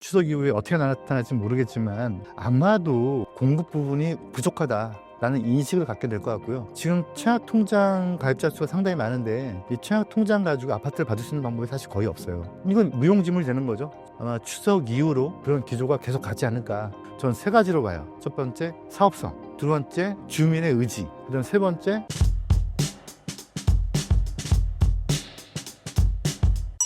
추석 이후에 어떻게 나타날지 모르겠지만 아마도 공급 부분이 부족하다라는 인식을 갖게 될 것 같고요. 지금 청약통장 가입자 수가 상당히 많은데 이 청약통장 가지고 아파트를 받을 수 있는 방법이 사실 거의 없어요. 이건 무용지물이 되는 거죠. 아마 추석 이후로 그런 기조가 계속 가지 않을까. 전 세 가지로 봐요. 첫 번째, 사업성. 두 번째, 주민의 의지. 그다음 세 번째,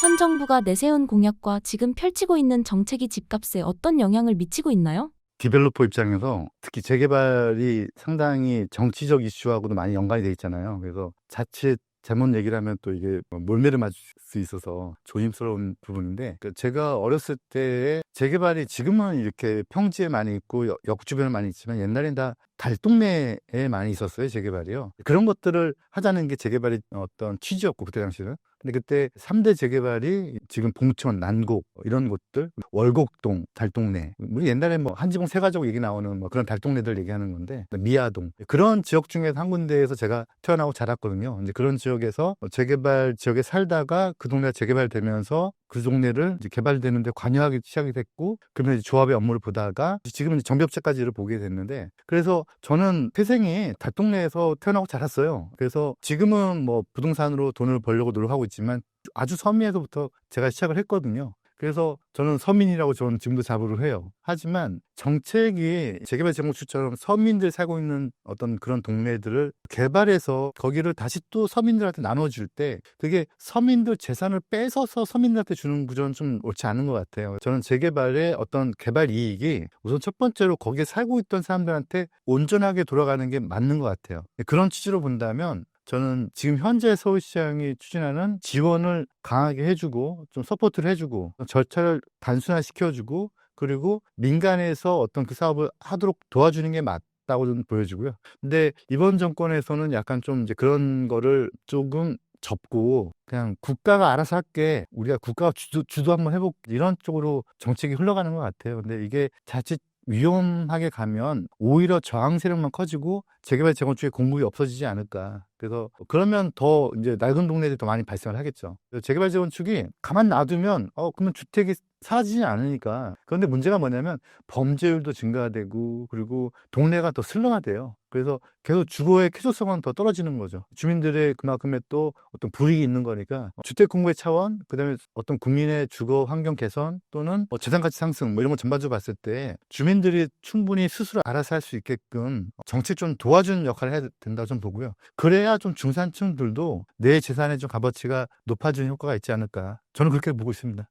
현 정부가 내세운 공약과 지금 펼치고 있는 정책이 집값에 어떤 영향을 미치고 있나요? 디벨로퍼 입장에서 특히 재개발이 상당히 정치적 이슈하고도 많이 연관이 돼 있잖아요. 그래서 자칫 잘못 얘기를 하면 또 이게 몰매를 맞을 수 있어서 조심스러운 부분인데, 제가 어렸을 때에 재개발이 지금은 이렇게 평지에 많이 있고 역 주변에 많이 있지만 옛날엔 다 달동네에 많이 있었어요. 재개발이요. 그런 것들을 하자는 게 재개발의 어떤 취지였고, 그때 당시는. 근데 그때 3대 재개발이 지금 봉천, 난곡 이런 곳들, 월곡동, 달동네, 우리 옛날에 뭐 한지붕 세 가족 얘기 나오는 뭐 그런 달동네들 얘기하는 건데, 미아동, 그런 지역 중에서 한 군데에서 제가 태어나고 자랐거든요. 이제 그런 지역에서 재개발 지역에 살다가 그 동네가 재개발되면서 그 동네를 이제 개발되는데 관여하기 시작이 됐고, 그러면 이제 조합의 업무를 보다가 지금은 정비업체까지를 보게 됐는데, 그래서 저는 태생이 달동네에서 태어나고 자랐어요. 그래서 지금은 뭐 부동산으로 돈을 벌려고 노력하고 있지만 아주 서민에서부터 제가 시작을 했거든요. 그래서 저는 서민이라고 저는 지금도 자부를 해요. 하지만 정책이 재개발재건축처럼 서민들 살고 있는 어떤 그런 동네들을 개발해서 거기를 다시 또 서민들한테 나눠줄 때 그게 서민들 재산을 뺏어서 서민들한테 주는 구조는 좀 옳지 않은 것 같아요. 저는 재개발의 어떤 개발 이익이 우선 첫 번째로 거기에 살고 있던 사람들한테 온전하게 돌아가는 게 맞는 것 같아요. 그런 취지로 본다면 저는 지금 현재 서울시장이 추진하는 지원을 강하게 해주고 좀 서포트를 해주고 절차를 단순화시켜주고 그리고 민간에서 어떤 그 사업을 하도록 도와주는 게 맞다고 좀 보여지고요. 근데 이번 정권에서는 약간 좀 이제 그런 거를 조금 접고 그냥 국가가 알아서 할게, 우리가 국가가 주도 한번 해보고 이런 쪽으로 정책이 흘러가는 것 같아요. 근데 이게 자칫 위험하게 가면 오히려 저항 세력만 커지고 재개발 재건축의 공급이 없어지지 않을까. 그래서 그러면 더 이제 낡은 동네들이 더 많이 발생을 하겠죠. 재개발 재건축이 가만 놔두면 그러면 주택이 사라지지 않으니까. 그런데 문제가 뭐냐면 범죄율도 증가되고 그리고 동네가 더 슬럼화돼요. 그래서 계속 주거의 쾌적성은 더 떨어지는 거죠. 주민들의 그만큼의 또 어떤 불이익이 있는 거니까 주택 공급의 차원, 그다음에 어떤 국민의 주거 환경 개선 또는 뭐 재산 가치 상승 뭐 이런 거 전반적으로 봤을 때 주민들이 충분히 스스로 알아서 할 수 있게끔 정책 좀 도와주는 역할을 해야 된다고 좀 보고요. 그래야 좀 중산층들도 내 재산의 좀 값어치가 높아지는 효과가 있지 않을까. 저는 그렇게 보고 있습니다.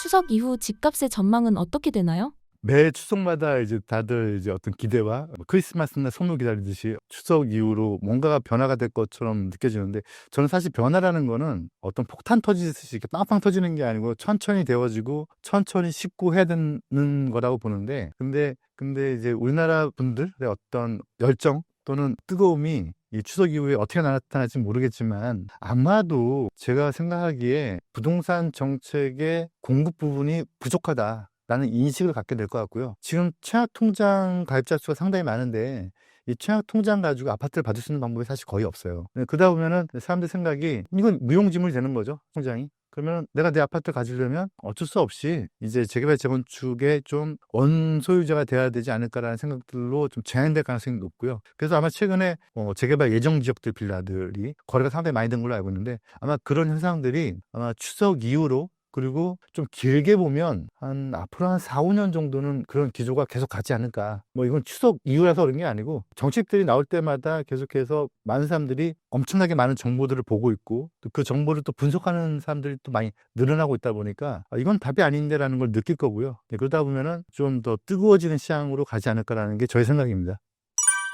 추석 이후 집값의 전망은 어떻게 되나요? 매 추석마다 이제 다들 이제 어떤 기대와 크리스마스나 선물 기다리듯이 추석 이후로 뭔가가 변화가 될 것처럼 느껴지는데, 저는 사실 변화라는 거는 어떤 폭탄 터지듯이 이렇게 빵빵 터지는 게 아니고 천천히 데워지고 천천히 식고 해야 되는 거라고 보는데, 근데 이제 우리나라 분들의 어떤 열정 또는 뜨거움이 이 추석 이후에 어떻게 나타날지 모르겠지만 아마도 제가 생각하기에 부동산 정책의 공급 부분이 부족하다 라는 인식을 갖게 될 것 같고요. 지금 청약통장 가입자 수가 상당히 많은데 이 청약통장 가지고 아파트를 받을 수 있는 방법이 사실 거의 없어요. 그러다 보면은 사람들 생각이 이건 무용지물이 되는 거죠, 통장이. 그러면 내가 내 아파트 가지려면 어쩔 수 없이 이제 재개발 재건축의 좀 원소유자가 돼야 되지 않을까라는 생각들로 좀 제한될 가능성이 높고요. 그래서 아마 최근에 재개발 예정 지역들 빌라들이 거래가 상당히 많이 된 걸로 알고 있는데, 아마 그런 현상들이 아마 추석 이후로 그리고 좀 길게 보면 앞으로 한 4, 5년 정도는 그런 기조가 계속 가지 않을까. 뭐 이건 추석 이후라서 그런 게 아니고 정책들이 나올 때마다 계속해서 많은 사람들이 엄청나게 많은 정보들을 보고 있고 또 그 정보를 또 분석하는 사람들이 또 많이 늘어나고 있다 보니까 이건 답이 아닌데라는 걸 느낄 거고요. 그러다 보면은 좀 더 뜨거워지는 시장으로 가지 않을까라는 게 저의 생각입니다.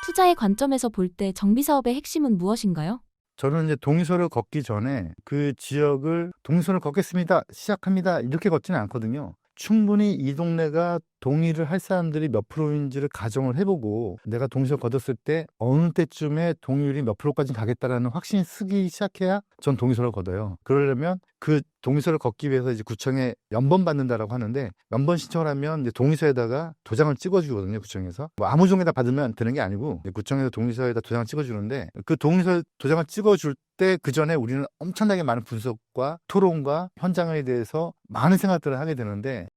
투자의 관점에서 볼 때 정비사업의 핵심은 무엇인가요? 저는 이제 동의서를 걷기 전에 그 지역을 동의서를 걷겠습니다, 시작합니다 이렇게 걷지는 않거든요. 충분히 이 동네가 동의를 할 사람들이 몇 프로인지를 가정을 해보고 내가 동의서를 걷었을 때 어느 때쯤에 동의율이 몇 프로까지 가겠다라는 확신이 쓰기 시작해야 전 동의서를 걷어요. 그러려면 그 동의서를 걷기 위해서 이제 구청에 면번 받는다라고 하는데, 면번 신청을 하면 이제 동의서에다가 도장을 찍어주거든요. 구청에서 뭐 아무 종에다 받으면 되는 게 아니고 구청에서 동의서에다 도장을 찍어주는데, 그 동의서 도장을 찍어줄 때 그 전에 우리는 엄청나게 많은 분석과 토론과 현장에 대해서 많은 생각들을 하게 되는데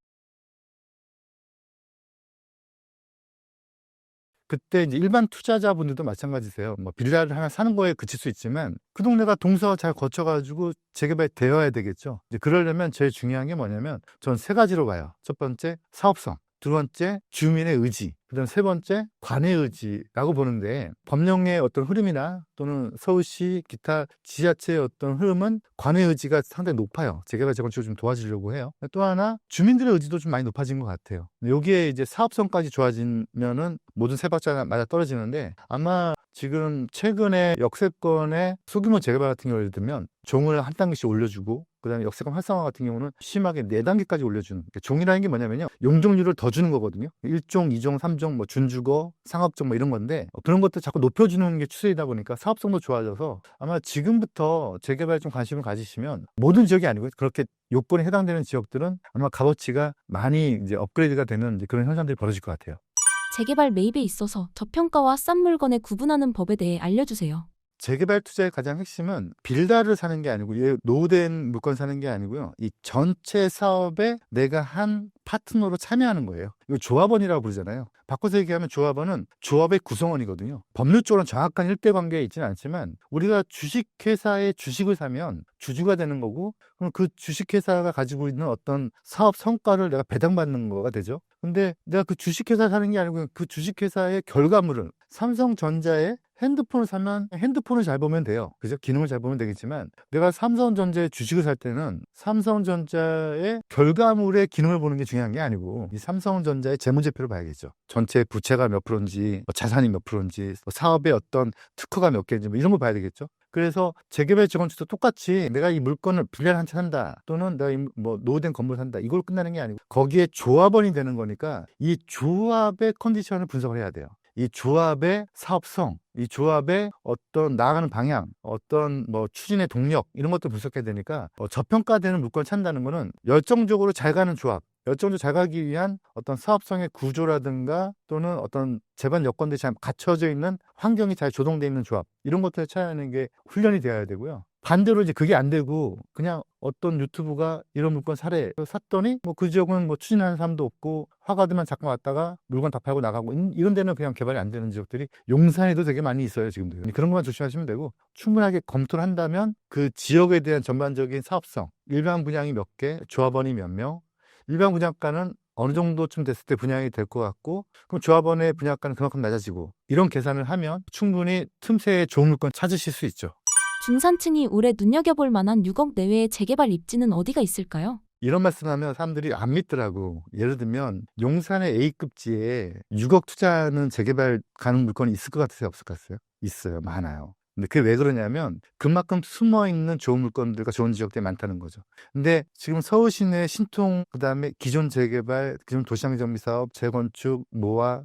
그때 이제 일반 투자자분들도 마찬가지세요. 뭐 빌라를 하나 사는 거에 그칠 수 있지만 그 동네가 동서가 잘 거쳐가지고 재개발이 되어야 되겠죠. 이제 그러려면 제일 중요한 게 뭐냐면 전 세 가지로 봐요. 첫 번째 사업성, 두 번째 주민의 의지, 그다음 세 번째 관의 의지라고 보는데, 법령의 어떤 흐름이나 또는 서울시 기타 지자체의 어떤 흐름은 관의 의지가 상당히 높아요. 재개발 재건축을 좀 도와주려고 해요. 또 하나 주민들의 의지도 좀 많이 높아진 것 같아요. 여기에 이제 사업성까지 좋아지면은 모든 세 박자가 맞아 떨어지는데, 아마 지금 최근에 역세권의 소규모 재개발 같은 경우를 들면 종을 한 단계씩 올려주고, 그다음에 역세권 활성화 같은 경우는 심하게 4단계까지 올려주는, 그러니까 종이라는 게 뭐냐면요, 용적률을 더 주는 거거든요. 1종, 2종, 3종, 뭐 준주거, 상업적 뭐 이런 건데, 그런 것들 자꾸 높여주는 게 추세이다 보니까 사업성도 좋아져서 아마 지금부터 재개발에 좀 관심을 가지시면, 모든 지역이 아니고 그렇게 요건에 해당되는 지역들은 아마 값어치가 많이 이제 업그레이드가 되는 이제 그런 현상들이 벌어질 것 같아요. 재개발 매입에 있어서 저평가와 싼 물건에 구분하는 법에 대해 알려주세요. 재개발 투자의 가장 핵심은 빌라를 사는 게 아니고, 노후된 물건 사는 게 아니고요, 이 전체 사업에 내가 한 파트너로 참여하는 거예요. 이거 조합원이라고 부르잖아요. 바꿔서 얘기하면 조합원은 조합의 구성원이거든요. 법률적으로는 정확한 일대관계에 있지는 않지만, 우리가 주식회사의 주식을 사면 주주가 되는 거고, 그럼 그 주식회사가 가지고 있는 어떤 사업 성과를 내가 배당받는 거가 되죠. 근데 내가 그 주식회사 사는 게 아니고 그 주식회사의 결과물을, 삼성전자의 핸드폰을 사면 핸드폰을 잘 보면 돼요. 그죠? 기능을 잘 보면 되겠지만, 내가 삼성전자의 주식을 살 때는 삼성전자의 결과물의 기능을 보는 게 중요한 게 아니고, 이 삼성전자의 재무제표를 봐야겠죠. 전체 부채가 몇 프로인지, 뭐 자산이 몇 프로인지, 뭐 사업의 어떤 특허가 몇 개인지, 뭐 이런 걸 봐야 되겠죠. 그래서 재개발 재건축도 똑같이 내가 이 물건을 빌라를 한 채 산다, 또는 내가 뭐 노후된 건물 산다, 이걸 끝나는 게 아니고 거기에 조합원이 되는 거니까, 이 조합의 컨디션을 분석을 해야 돼요. 이 조합의 사업성, 이 조합의 어떤 나아가는 방향, 어떤 뭐 추진의 동력, 이런 것도 분석해야 되니까, 저평가되는 물건을 찾는다는 거는 열정적으로 잘 가는 조합, 열정적으로 잘 가기 위한 어떤 사업성의 구조라든가, 또는 어떤 제반 여건들이 잘 갖춰져 있는 환경이 잘 조성되어 있는 조합, 이런 것들을 찾아내는 게 훈련이 되어야 되고요. 반대로 이제 그게 안 되고 그냥 어떤 유튜브가 이런 물건 사래 샀더니 뭐 그 지역은 뭐 추진하는 사람도 없고 화가들만 잠깐 왔다가 물건 다 팔고 나가고, 이런 데는 그냥 개발이 안 되는 지역들이 용산에도 되게 많이 있어요, 지금도. 그런 것만 조심하시면 되고, 충분하게 검토를 한다면 그 지역에 대한 전반적인 사업성, 일반 분양이 몇 개, 조합원이 몇 명, 일반 분양가는 어느 정도쯤 됐을 때 분양이 될 것 같고, 그럼 조합원의 분양가는 그만큼 낮아지고, 이런 계산을 하면 충분히 틈새에 좋은 물건 찾으실 수 있죠. 중산층이 올해 눈여겨볼 만한 6억 내외의 재개발 입지는 어디가 있을까요? 이런 말씀하면 사람들이 안 믿더라고. 예를 들면 용산의 A급지에 6억 투자하는 재개발 가는 물건이 있을 것 같으세요, 없을 것 같으세요? 있어요, 많아요. 근데 그게 왜 그러냐면 그만큼 숨어있는 좋은 물건들과 좋은 지역들이 많다는 거죠. 근데 지금 서울 시내 신통, 그다음에 기존 재개발, 기존 도시장 정비 사업, 재건축, 모아,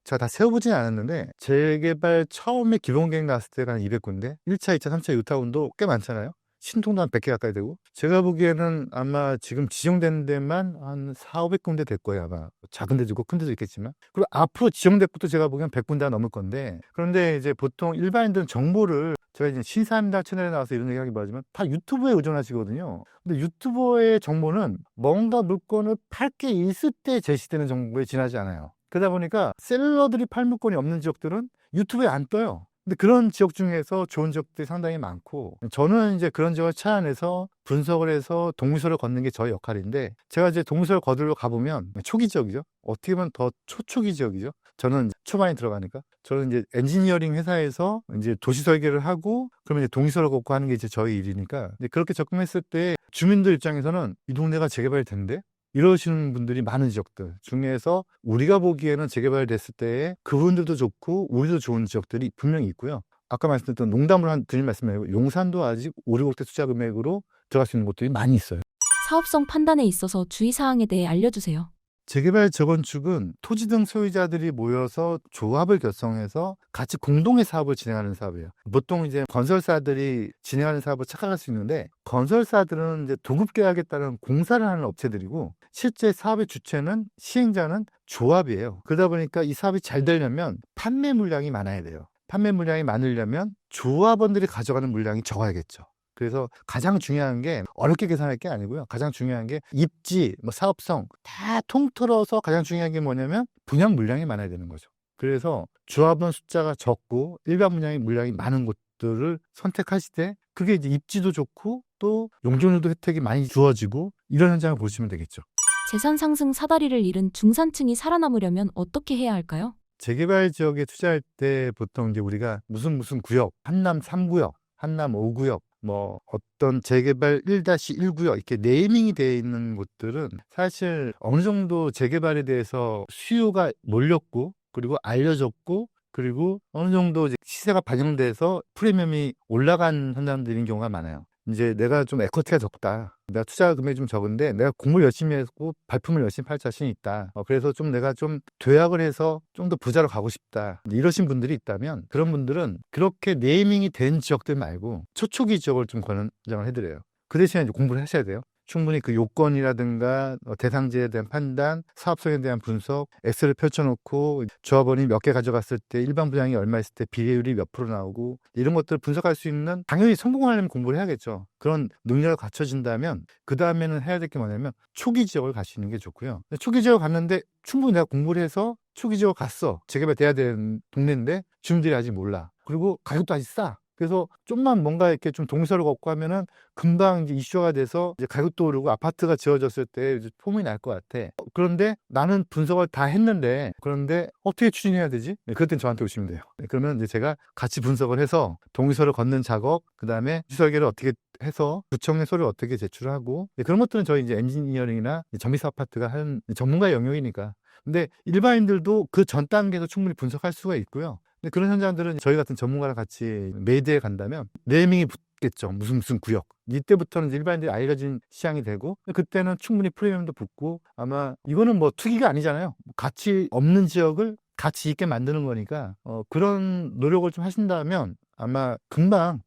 제가 다 세워보진 않았는데, 재개발 처음에 기본계획 나왔을 때가 한 200군데, 1차, 2차, 3차 유타운도 꽤 많잖아요. 신통도 한 100개 가까이 되고, 제가 보기에는 아마 지금 지정된 데만 한 4, 500군데 될 거예요, 아마. 작은 데도 있고 큰 데도 있겠지만. 그리고 앞으로 지정될 것도 제가 보기엔 100군데가 넘을 건데, 그런데 이제 보통 일반인들은 정보를, 제가 이제 신사임당 채널에 나와서 이런 얘기 하기 뭐하지만 다 유튜브에 의존하시거든요. 근데 유튜버의 정보는 뭔가 물건을 팔 게 있을 때 제시되는 정보에 지나지 않아요. 그러다 보니까 셀러들이 팔 물건이 없는 지역들은 유튜브에 안 떠요. 근데 그런 지역 중에서 좋은 지역들이 상당히 많고, 저는 이제 그런 지역을 찾아내서 분석을 해서 동물서를 걷는 게 저의 역할인데, 제가 이제 동물서를 거들러 가보면 초기 지역이죠. 어떻게 보면 더 초초기 지역이죠. 저는 초반에 들어가니까. 저는 이제 엔지니어링 회사에서 이제 도시 설계를 하고, 그러면 이제 동의서를 걷고 하는 게 이제 저희 일이니까, 이제 그렇게 접근했을 때 주민들 입장에서는 이 동네가 재개발이 된대? 이러시는 분들이 많은 지역들 중에서 우리가 보기에는 재개발됐을 때 그분들도 좋고 우리도 좋은 지역들이 분명히 있고요. 아까 말씀드렸던 농담으로 드린 말씀이고, 용산도 아직 5, 6억대 투자 금액으로 들어갈 수 있는 곳들이 많이 있어요. 사업성 판단에 있어서 주의사항에 대해 알려주세요. 재개발 재건축은 토지 등 소유자들이 모여서 조합을 결성해서 같이 공동의 사업을 진행하는 사업이에요. 보통 이제 건설사들이 진행하는 사업을 착각할 수 있는데, 건설사들은 이제 도급계약에 따른 공사를 하는 업체들이고, 실제 사업의 주체는, 시행자는 조합이에요. 그러다 보니까 이 사업이 잘 되려면 판매 물량이 많아야 돼요. 판매 물량이 많으려면 조합원들이 가져가는 물량이 적어야겠죠. 그래서 가장 중요한 게 어렵게 계산할 게 아니고요. 가장 중요한 게 입지, 뭐 사업성 다 통틀어서 가장 중요한 게 뭐냐면 분양 물량이 많아야 되는 거죠. 그래서 조합원 숫자가 적고 일반 분양의 물량이 많은 곳들을 선택하시되 그게 이제 입지도 좋고 또 용적률도 혜택이 많이 주어지고 이런 현장을 보시면 되겠죠. 재산 상승 사다리를 잃은 중산층이 살아남으려면 어떻게 해야 할까요? 재개발 지역에 투자할 때 보통 이제 우리가 무슨 구역, 한남 3구역, 한남 5구역, 뭐 어떤 재개발 1-1구역 이렇게 네이밍이 되어 있는 곳들은 사실 어느 정도 재개발에 대해서 수요가 몰렸고 그리고 알려졌고 그리고 어느 정도 이제 시세가 반영돼서 프리미엄이 올라간 현장들인 경우가 많아요. 이제 내가 좀 에쿼티가 적다. 내가 투자 금액이 좀 적은데 내가 공부를 열심히 했고 발품을 열심히 팔 자신이 있다. 그래서 좀 내가 좀 도약을 해서 좀 더 부자로 가고 싶다. 이러신 분들이 있다면 그런 분들은 그렇게 네이밍이 된 지역들 말고 초초기 지역을 좀 권장을 해드려요. 그 대신에 이제 공부를 하셔야 돼요. 충분히 그 요건이라든가 대상지에 대한 판단, 사업성에 대한 분석, 엑셀을 펼쳐놓고 조합원이 몇 개 가져갔을 때 일반 분양이 얼마 있을 때 비례율이 몇 프로 나오고 이런 것들을 분석할 수 있는 당연히 성공하려면 공부를 해야겠죠. 그런 능력을 갖춰진다면 그 다음에는 해야 될 게 뭐냐면 초기 지역을 가시는 게 좋고요. 초기 지역을 갔는데 충분히 내가 공부를 해서 초기 지역을 갔어. 재개발 돼야 되는 동네인데 주민들이 아직 몰라. 그리고 가격도 아직 싸. 그래서 좀만 뭔가 이렇게 좀 동서를 걷고 하면은 금방 이제 이슈가 돼서 이제 가격도 오르고 아파트가 지어졌을 때 이제 소문이 날 것 같아. 그런데 나는 분석을 다 했는데 그런데 어떻게 추진해야 되지? 네, 그럴 땐 저한테 오시면 돼요. 네, 그러면 이제 제가 같이 분석을 해서 동의서를 걷는 작업, 그 다음에 설계를 어떻게 해서 구청에 서류 어떻게 제출하고 네, 그런 것들은 저희 이제 엔지니어링이나 정비사 아파트가 하는 전문가의 영역이니까. 근데 일반인들도 그 전 단계에서 충분히 분석할 수가 있고요. 근데 그런 현장들은 저희 같은 전문가랑 같이 매대에 간다면 네이밍이 붙겠죠. 무슨 구역. 이때부터는 일반인들이 알려진 시장이 되고 그때는 충분히 프리미엄도 붙고 아마 이거는 뭐 투기가 아니잖아요. 가치 없는 지역을 가치 있게 만드는 거니까 그런 노력을 좀 하신다면 아마 금방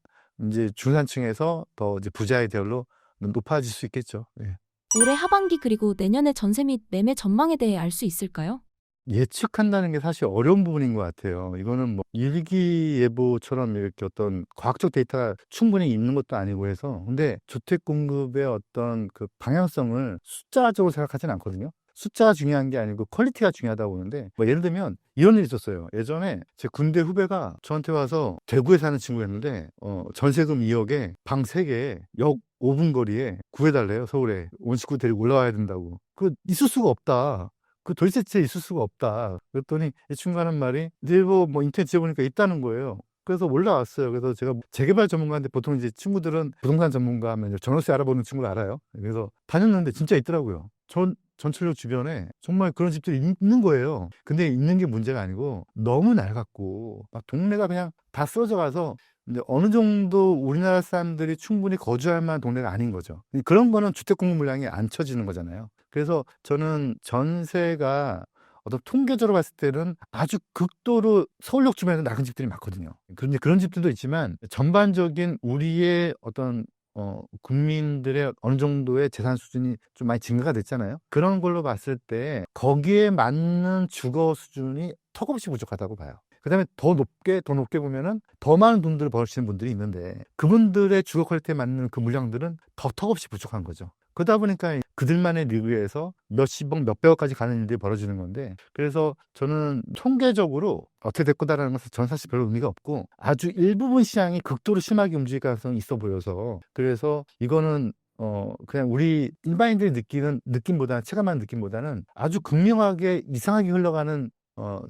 이제 중산층에서 더 이제 부자의 대열로 높아질 수 있겠죠. 예. 올해 하반기 그리고 내년의 전세 및 매매 전망에 대해 알 수 있을까요? 예측한다는 게 사실 어려운 부분인 것 같아요. 이거는 뭐 일기예보처럼 이렇게 어떤 과학적 데이터가 충분히 있는 것도 아니고 해서 근데 주택 공급의 어떤 그 방향성을 숫자적으로 생각하지는 않거든요. 숫자가 중요한 게 아니고 퀄리티가 중요하다고 보는데 뭐 예를 들면 이런 일이 있었어요. 예전에 제 군대 후배가 저한테 와서 대구에 사는 친구였는데 전세금 2억에 방 3개 역 5분 거리에 구해달래요. 서울에 온 식구 데리고 올라와야 된다고. 그 있을 수가 없다. 그 도대체 있을 수가 없다. 그랬더니 이 친구가 하는 말이 네이버 뭐 인터넷 지어보니까 있다는 거예요. 그래서 올라왔어요. 그래서 제가 재개발 전문가인데 보통 이제 친구들은 부동산 전문가 하면 전월세 알아보는 친구를 알아요. 그래서 다녔는데 진짜 있더라고요. 전철역 주변에 정말 그런 집들이 있는 거예요. 근데 있는 게 문제가 아니고 너무 낡았고 막 동네가 그냥 다 쓰러져 가서 이제 어느 정도 우리나라 사람들이 충분히 거주할 만한 동네가 아닌 거죠. 그런 거는 주택 공급 물량이 안 쳐지는 거잖아요. 그래서 저는 전세가 어떤 통계적으로 봤을 때는 아주 극도로 서울역 주변에 낡은 집들이 많거든요. 그런데 그런 집들도 있지만 전반적인 우리의 어떤 국민들의 어느 정도의 재산 수준이 좀 많이 증가가 됐잖아요. 그런 걸로 봤을 때 거기에 맞는 주거 수준이 턱없이 부족하다고 봐요. 그 다음에 더 높게 보면은 더 많은 돈들을 버시는 분들이 있는데 그분들의 주거 퀄리티에 맞는 그 물량들은 더 턱없이 부족한 거죠. 그러다 보니까 그들만의 리그에서 몇십억, 몇백억까지 가는 일들이 벌어지는 건데 그래서 저는 통계적으로 어떻게 될 거다라는 것은 전 사실 별로 의미가 없고 아주 일부분 시장이 극도로 심하게 움직일 가능성이 있어 보여서 그래서 이거는 그냥 우리 일반인들이 느끼는 느낌보다는 체감하는 느낌보다는 아주 극명하게 이상하게 흘러가는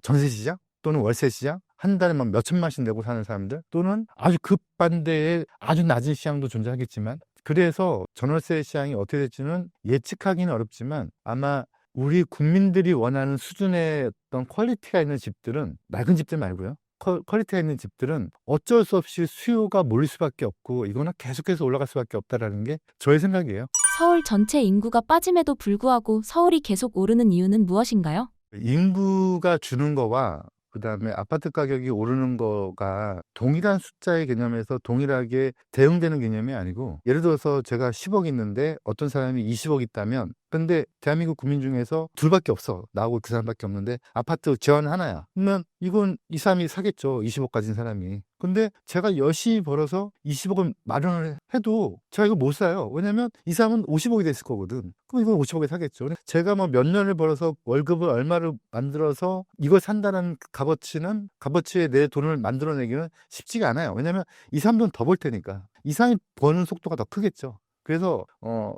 전세 시장 또는 월세 시장 한 달에 막 몇천만씩 내고 사는 사람들 또는 아주 급반대의 아주 낮은 시장도 존재하겠지만 그래서 전월세 시장이 어떻게 될지는 예측하기는 어렵지만 아마 우리 국민들이 원하는 수준의 어떤 퀄리티가 있는 집들은 낡은 집들 말고요. 퀄리티가 있는 집들은 어쩔 수 없이 수요가 몰릴 수밖에 없고 이거는 계속해서 올라갈 수밖에 없다라는 게 저의 생각이에요. 서울 전체 인구가 빠짐에도 불구하고 서울이 계속 오르는 이유는 무엇인가요? 인구가 주는 거와 그다음에 아파트 가격이 오르는 거가 동일한 숫자의 개념에서 동일하게 대응되는 개념이 아니고 예를 들어서 제가 10억 있는데 어떤 사람이 20억 있다면 근데 대한민국 국민 중에서 둘밖에 없어. 나하고 그 사람밖에 없는데 아파트 제한 하나야. 그러면 이건 이 사람이 사겠죠. 20억 가진 사람이. 근데 제가 열심히 벌어서 20억을 마련을 해도 제가 이거 못 사요. 왜냐면 이 사람은 50억이 됐을 거거든. 그럼 이건 50억에 사겠죠. 제가 뭐 몇 년을 벌어서 월급을 얼마를 만들어서 이걸 산다는 값어치에 내 돈을 만들어내기는 쉽지가 않아요. 왜냐면 이 사람들은 더 벌 테니까. 이 사람이 버는 속도가 더 크겠죠. 그래서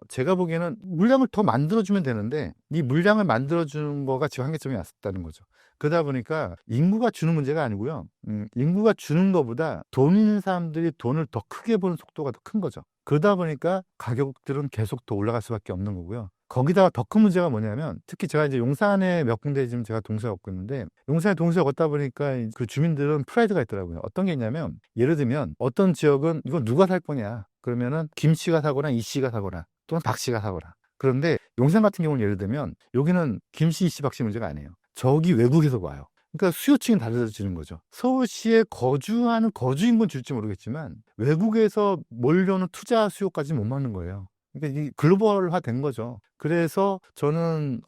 제가 보기에는 물량을 더 만들어주면 되는데 이 물량을 만들어주는 거가 지금 한계점이 왔다는 거죠. 그러다 보니까 인구가 주는 문제가 아니고요. 인구가 주는 것보다 돈 있는 사람들이 돈을 더 크게 버는 속도가 더 큰 거죠. 그러다 보니까 가격들은 계속 더 올라갈 수밖에 없는 거고요. 거기다가 더 큰 문제가 뭐냐면 특히 제가 이제 용산에 몇 군데 지금 제가 동서에 얻고 있는데 용산에 동서에 얻다 보니까 그 주민들은 프라이드가 있더라고요. 어떤 게 있냐면 예를 들면 어떤 지역은 이거 누가 살 거냐 그러면은 김 씨가 사거나 이 씨가 사거나 또는 박 씨가 사거나 그런데 용산 같은 경우는 예를 들면 여기는 김 씨, 이 씨, 박 씨 문제가 아니에요. 저기 외국에서 와요. 그러니까 수요층이 달라지는 거죠. 서울시에 거주하는 거주인건 줄지 모르겠지만 외국에서 몰려오는 투자 수요까지는 못 막는 거예요. 그러니까 이 글로벌화 된 거죠. 그래서 저는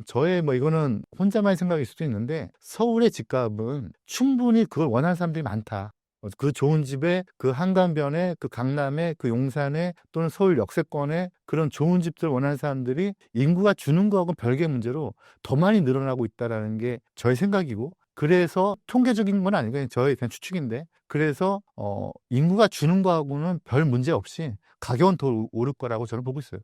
저의 뭐 이거는 혼자만의 생각일 수도 있는데 서울의 집값은 충분히 그걸 원하는 사람들이 많다. 그 좋은 집에 그 한강변에 그 강남에 그 용산에 또는 서울 역세권에 그런 좋은 집들 원하는 사람들이 인구가 주는 거하고는 별개의 문제로 더 많이 늘어나고 있다라는 게 저의 생각이고 그래서 통계적인 건 아니고 저의 그냥 추측인데 그래서 인구가 주는 거하고는 별 문제 없이 가격은 더 오를 거라고 저는 보고 있어요.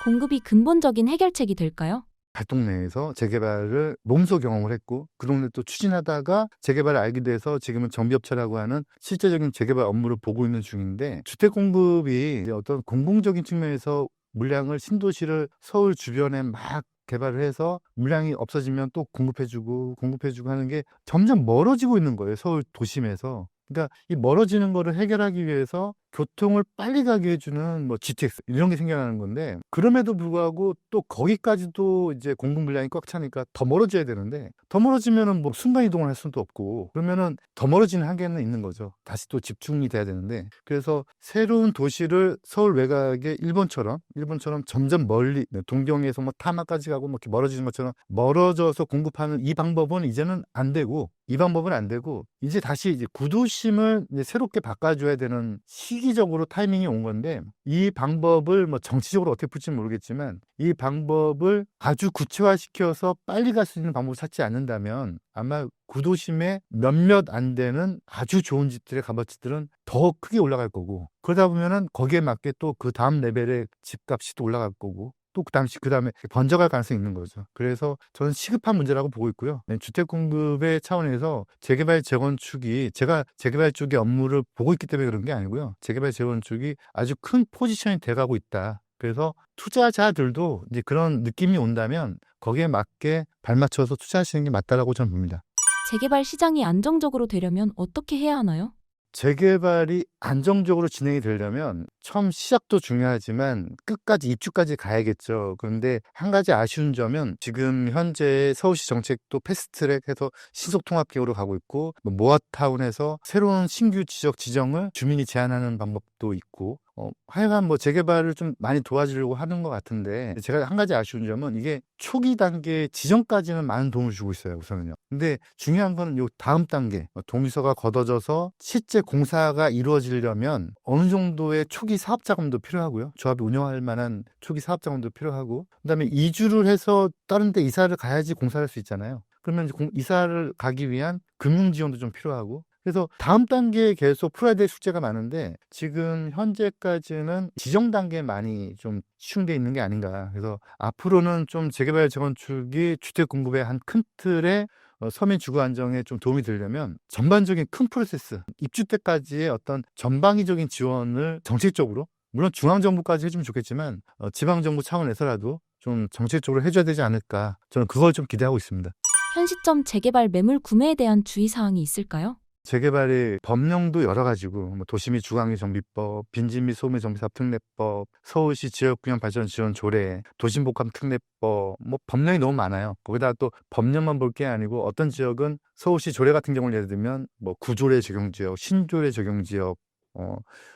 공급이 근본적인 해결책이 될까요? 달동네에서 재개발을 몸소 경험을 했고 그 동네 또 추진하다가 재개발을 알게 돼서 지금은 정비업체라고 하는 실제적인 재개발 업무를 보고 있는 중인데 주택 공급이 이제 어떤 공공적인 측면에서 물량을 신도시를 서울 주변에 막 개발을 해서 물량이 없어지면 또 공급해주고 하는 게 점점 멀어지고 있는 거예요. 서울 도심에서. 그러니까 이 멀어지는 거를 해결하기 위해서 교통을 빨리 가게 해주는 뭐 GTX 이런 게 생겨나는 건데 그럼에도 불구하고 또 거기까지도 이제 공급 물량이 꽉 차니까 더 멀어져야 되는데 더 멀어지면은 뭐 순간 이동을 할 수도 없고 그러면은 더 멀어지는 한계는 있는 거죠. 다시 또 집중이 돼야 되는데 그래서 새로운 도시를 서울 외곽에 일본처럼 점점 멀리 동경에서 뭐 타마까지 가고 뭐 이렇게 멀어지는 것처럼 멀어져서 공급하는 이 방법은 이제는 안 되고 이제 다시 이제 구도심을 이제 새롭게 바꿔줘야 되는 시기적으로 타이밍이 온 건데 이 방법을 뭐 정치적으로 어떻게 풀지는 모르겠지만 이 방법을 아주 구체화시켜서 빨리 갈 수 있는 방법을 찾지 않는다면 아마 구도심에 몇몇 안 되는 아주 좋은 집들의 값어치들은 더 크게 올라갈 거고 그러다 보면은 거기에 맞게 또 그 다음 레벨의 집값이 또 올라갈 거고 또 그 다음에 번져갈 가능성이 있는 거죠. 그래서 저는 시급한 문제라고 보고 있고요. 주택 공급의 차원에서 재개발 재건축이 제가 재개발 쪽의 업무를 보고 있기 때문에 그런 게 아니고요. 재개발 재건축이 아주 큰 포지션이 돼가고 있다. 그래서 투자자들도 이제 그런 느낌이 온다면 거기에 맞게 발맞춰서 투자하시는 게 맞다라고 저는 봅니다. 재개발 시장이 안정적으로 되려면 어떻게 해야 하나요? 재개발이 안정적으로 진행이 되려면 처음 시작도 중요하지만 끝까지 입주까지 가야겠죠. 그런데 한 가지 아쉬운 점은 지금 현재 서울시 정책도 패스트트랙해서 신속통합계획으로 가고 있고 모아타운에서 새로운 신규 지적 지정을 주민이 제안하는 방법도 있고 하여간 뭐 재개발을 좀 많이 도와주려고 하는 것 같은데 제가 한 가지 아쉬운 점은 이게 초기 단계 지정까지는 많은 도움을 주고 있어요. 우선은요. 근데 중요한 거는 요 다음 단계 동의서가 걷어져서 실제 공사가 이루어지려면 어느 정도의 초기 사업 자금도 필요하고요. 조합이 운영할 만한 초기 사업 자금도 필요하고 그다음에 이주를 해서 다른 데 이사를 가야지 공사를 할 수 있잖아요. 그러면 이사를 가기 위한 금융 지원도 좀 필요하고 그래서 다음 단계에 계속 풀어야 될 숙제가 많은데 지금 현재까지는 지정 단계에 많이 좀 치중되어 있는 게 아닌가. 그래서 앞으로는 좀 재개발 재건축이 주택 공급의 한 큰 틀에 서민 주거 안정에 좀 도움이 되려면 전반적인 큰 프로세스, 입주 때까지의 어떤 전방위적인 지원을 정책적으로 물론 중앙정부까지 해주면 좋겠지만 지방정부 차원에서라도 좀 정책적으로 해줘야 되지 않을까. 저는 그걸 좀 기대하고 있습니다. 현 시점 재개발 매물 구매에 대한 주의사항이 있을까요? 재개발의 법령도 여러 가지고 뭐 도시및 주거환경 정비법, 빈집 및 소매 정비사업 특례법, 서울시 지역균형 발전 지원 조례, 도심복합 특례법 뭐 법령이 너무 많아요. 거기다 또 법령만 볼 게 아니고 어떤 지역은 서울시 조례 같은 경우를 예를 들면 뭐 구조례 적용 지역, 신조례 적용 지역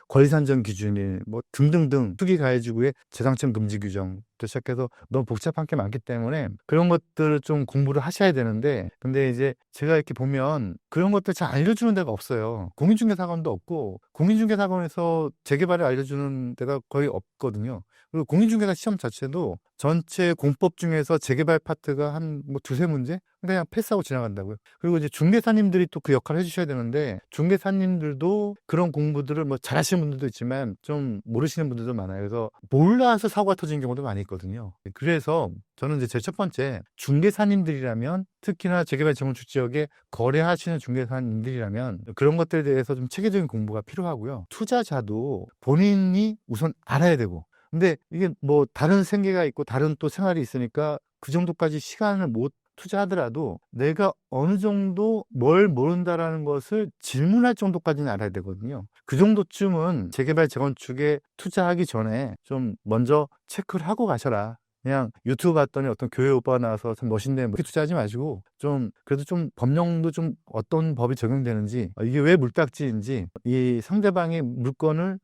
권리산정 기준이 뭐 등등등 투기 가해지구의 재당첨 금지 규정부터 시작해서 너무 복잡한 게 많기 때문에 그런 것들을 좀 공부를 하셔야 되는데, 근데 이제 제가 이렇게 보면 그런 것들 잘 알려주는 데가 없어요. 공인중개사관도 없고 공인중개사관에서 재개발을 알려주는 데가 거의 없거든요. 그리고 공인중개사 시험 자체도 전체 공법 중에서 재개발 파트가 한 뭐 두세 문제? 그냥 패스하고 지나간다고요. 그리고 이제 중개사님들이 또 그 역할을 해주셔야 되는데, 중개사님들도 그런 공부들을 뭐 잘하시는 분들도 있지만 좀 모르시는 분들도 많아요. 그래서 몰라서 사고가 터지는 경우도 많이 있거든요. 그래서 저는 이제 제 첫 번째, 중개사님들이라면, 특히나 재개발 재건축 지역에 거래하시는 중개사님들이라면 그런 것들에 대해서 좀 체계적인 공부가 필요하고요. 투자자도 본인이 우선 알아야 되고, 근데 이게 뭐 다른 생계가 있고 다른 또 생활이 있으니까 그 정도까지 시간을 못 투자하더라도 내가 어느 정도 뭘 모른다라는 것을 질문할 정도까지는 알아야 되거든요. 그 정도쯤은 재개발 재건축에 투자하기 전에 좀 먼저 체크를 하고 가셔라. 그냥 유튜브 봤더니 어떤 교회 오빠가 나와서 참 멋있네, 뭐 이렇게 투자하지 마시고 좀 그래도 좀 법령도 좀 어떤 법이 적용되는지, 이게 왜 물딱지인지, 이 상대방의 물건을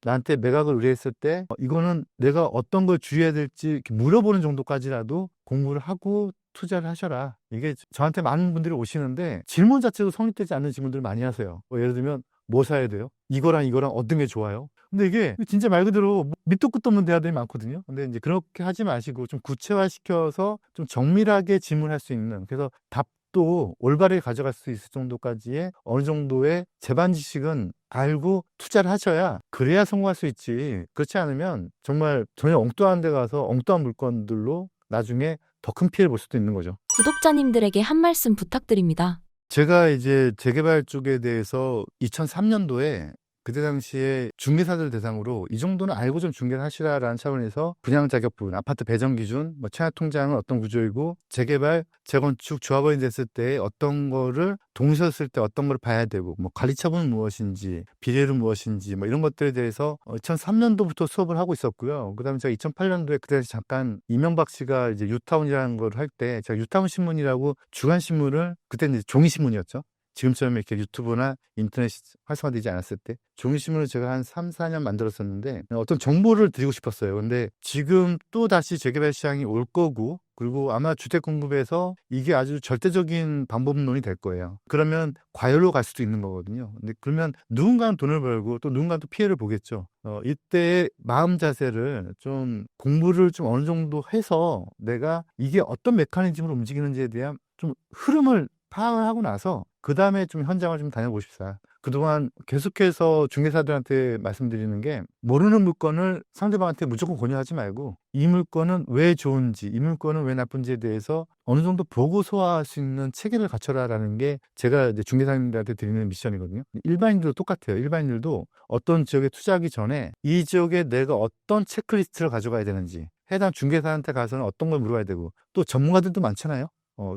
나한테 매각을 의뢰했을 때 이거는 내가 어떤 걸 주의해야 될지 이렇게 물어보는 정도까지라도 공부를 하고 투자를 하셔라. 이게 저한테 많은 분들이 오시는데 질문 자체도 성립되지 않는 질문들을 많이 하세요. 예를 들면 뭐 사야 돼요? 이거랑 이거랑 어떤 게 좋아요? 근데 이게 진짜 말 그대로 밑도 끝도 없는 대화들이 많거든요. 근데 이제 그렇게 하지 마시고 좀 구체화시켜서 좀 정밀하게 질문할 수 있는, 그래서 답도 올바르게 가져갈 수 있을 정도까지의 어느 정도의 재반 지식은 알고 투자를 하셔야, 그래야 성공할 수 있지. 그렇지 않으면 정말 전혀 엉뚱한 데 가서 엉뚱한 물건들로 나중에 더 큰 피해를 볼 수도 있는 거죠. 구독자님들에게 한 말씀 부탁드립니다. 제가 이제 재개발 쪽에 대해서 2003년도에 그때 당시에 중개사들 대상으로 이 정도는 알고 좀 중개를 하시라라는 차원에서 분양 자격 부분, 아파트 배정 기준, 뭐 청약 통장은 어떤 구조이고, 재개발, 재건축 조합원이 됐을 때 어떤 거를 동의서 쓸 때 어떤 걸 봐야 되고, 뭐 관리 처분은 무엇인지, 비례는 무엇인지, 뭐 이런 것들에 대해서 2003년도부터 수업을 하고 있었고요. 그다음에 제가 2008년도에 그때 잠깐 이명박 씨가 이제 유타운이라는 걸 할 때 제가 유타운 신문이라고 주간 신문을, 그때 이제 종이 신문이었죠. 지금처럼 이렇게 유튜브나 인터넷 활성화되지 않았을 때 종이신문을 제가 한 3, 4년 만들었었는데 어떤 정보를 드리고 싶었어요. 근데 지금 또 다시 재개발 시장이 올 거고, 그리고 아마 주택 공급에서 이게 아주 절대적인 방법론이 될 거예요. 그러면 과열로 갈 수도 있는 거거든요. 근데 그러면 누군가는 돈을 벌고 또 누군가는 또 피해를 보겠죠. 이때의 마음 자세를 좀 공부를 좀 어느 정도 해서 내가 이게 어떤 메커니즘으로 움직이는지에 대한 좀 흐름을 파악을 하고 나서 그 다음에 좀 현장을 좀 다녀보십사. 그동안 계속해서 중개사들한테 말씀드리는 게, 모르는 물건을 상대방한테 무조건 권유하지 말고 이 물건은 왜 좋은지, 이 물건은 왜 나쁜지에 대해서 어느 정도 보고 소화할 수 있는 체계를 갖춰라라는 게 제가 이제 중개사님들한테 드리는 미션이거든요. 일반인들도 똑같아요. 일반인들도 어떤 지역에 투자하기 전에 이 지역에 내가 어떤 체크리스트를 가져가야 되는지, 해당 중개사한테 가서는 어떤 걸 물어야 되고, 또 전문가들도 많잖아요.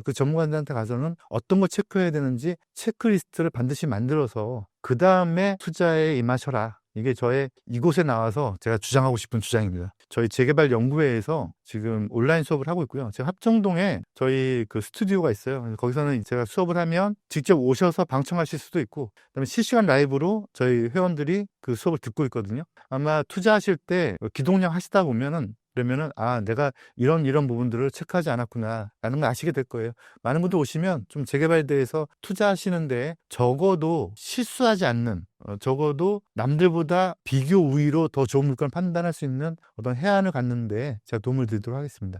그 전문가들한테 가서는 어떤 걸 체크해야 되는지 체크리스트를 반드시 만들어서 그 다음에 투자에 임하셔라. 이게 저의 이곳에 나와서 제가 주장하고 싶은 주장입니다. 저희 재개발 연구회에서 지금 온라인 수업을 하고 있고요. 제가 합정동에 저희 그 스튜디오가 있어요. 거기서는 제가 수업을 하면 직접 오셔서 방청하실 수도 있고, 그다음에 실시간 라이브로 저희 회원들이 그 수업을 듣고 있거든요. 아마 투자하실 때 기동량 하시다 보면은, 그러면은 내가 이런 부분들을 체크하지 않았구나 라는 걸 아시게 될 거예요. 많은 분들 오시면 좀 재개발에 대해서 투자하시는데 적어도 실수하지 않는, 적어도 남들보다 비교 우위로 더 좋은 물건을 판단할 수 있는 어떤 해안을 갖는데 제가 도움을 드리도록 하겠습니다.